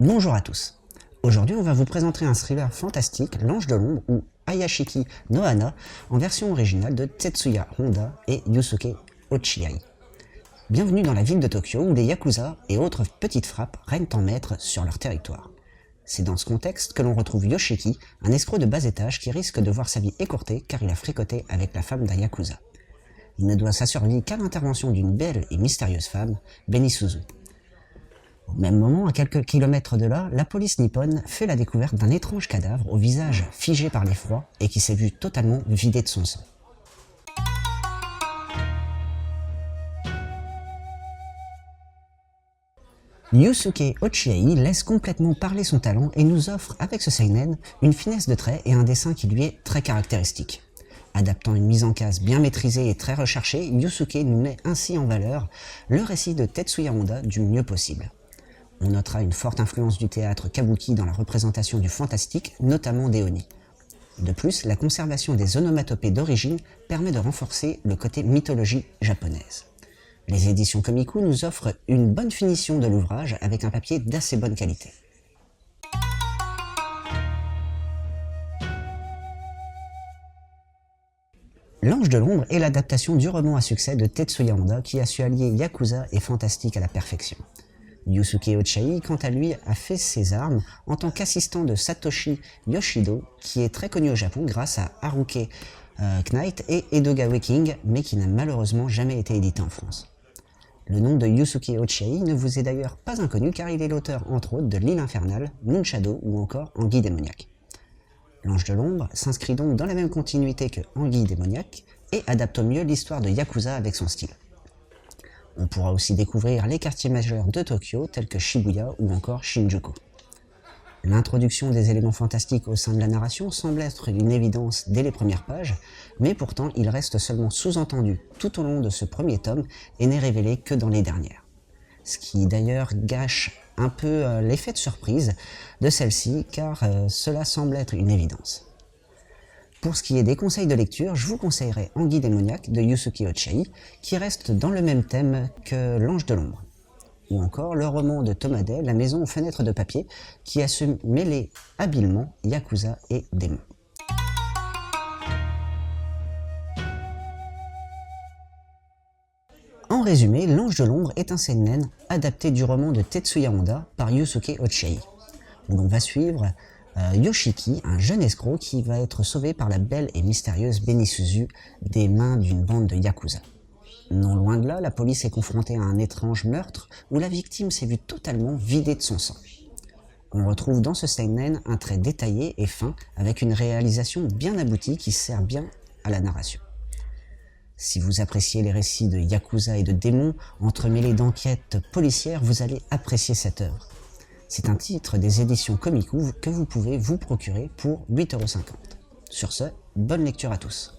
Bonjour à tous. Aujourd'hui, on va vous présenter un thriller fantastique, L'Ange de l'Ombre ou Ayashiki no Hana, en version originale de Tetsuya Honda et Yusuke Ochiai. Bienvenue dans la ville de Tokyo où des yakuza et autres petites frappes règnent en maître sur leur territoire. C'est dans ce contexte que l'on retrouve Yoshiki, un escroc de bas étage qui risque de voir sa vie écourtée car il a fricoté avec la femme d'un yakuza. Il ne doit sa survie qu'à l'intervention d'une belle et mystérieuse femme, Benisuzu. Au même moment, à quelques kilomètres de là, la police nippone fait la découverte d'un étrange cadavre au visage figé par l'effroi et qui s'est vu totalement vidé de son sang. Yusuke Ochiai laisse complètement parler son talent et nous offre avec ce seinen une finesse de trait et un dessin qui lui est très caractéristique. Adaptant une mise en case bien maîtrisée et très recherchée, Yusuke nous met ainsi en valeur le récit de Tetsuya Honda du mieux possible. On notera une forte influence du théâtre kabuki dans la représentation du fantastique, notamment des oni. De plus, la conservation des onomatopées d'origine permet de renforcer le côté mythologie japonaise. Les éditions Komiku nous offrent une bonne finition de l'ouvrage avec un papier d'assez bonne qualité. L'Ange de l'Ombre est l'adaptation du roman à succès de Tetsuya Honda qui a su allier yakuza et fantastique à la perfection. Yusuke Ochiai, quant à lui, a fait ses armes en tant qu'assistant de Satoshi Yoshido, qui est très connu au Japon grâce à Haruke Knight et Edogawa King, mais qui n'a malheureusement jamais été édité en France. Le nom de Yusuke Ochiai ne vous est d'ailleurs pas inconnu car il est l'auteur entre autres de L'Île Infernale, Moonshadow ou encore Anguille démoniaque. L'Ange de l'Ombre s'inscrit donc dans la même continuité que Anguille démoniaque et adapte au mieux l'histoire de Yakuza avec son style. On pourra aussi découvrir les quartiers majeurs de Tokyo tels que Shibuya ou encore Shinjuku. L'introduction des éléments fantastiques au sein de la narration semble être une évidence dès les premières pages, mais pourtant il reste seulement sous-entendu tout au long de ce premier tome et n'est révélé que dans les dernières. Ce qui d'ailleurs gâche un peu l'effet de surprise de celle-ci car cela semble être une évidence. Pour ce qui est des conseils de lecture, je vous conseillerais Anguille démoniaque de Yusuke Ochiai, qui reste dans le même thème que L'Ange de l'Ombre. Ou encore le roman de Tomaday, La maison aux fenêtres de papier, qui a su mêler habilement yakuza et démons. En résumé, L'Ange de l'Ombre est un seinen adapté du roman de Tetsuya Honda par Yusuke Ochiai, où l'on va suivre Yoshiki, un jeune escroc qui va être sauvé par la belle et mystérieuse Benisuzu des mains d'une bande de yakuza. Non loin de là, la police est confrontée à un étrange meurtre où la victime s'est vue totalement vidée de son sang. On retrouve dans ce seinen un trait détaillé et fin avec une réalisation bien aboutie qui sert bien à la narration. Si vous appréciez les récits de yakuza et de démons entremêlés d'enquêtes policières, vous allez apprécier cette œuvre. C'est un titre des éditions Komiku que vous pouvez vous procurer pour 8,50 €. Sur ce, bonne lecture à tous.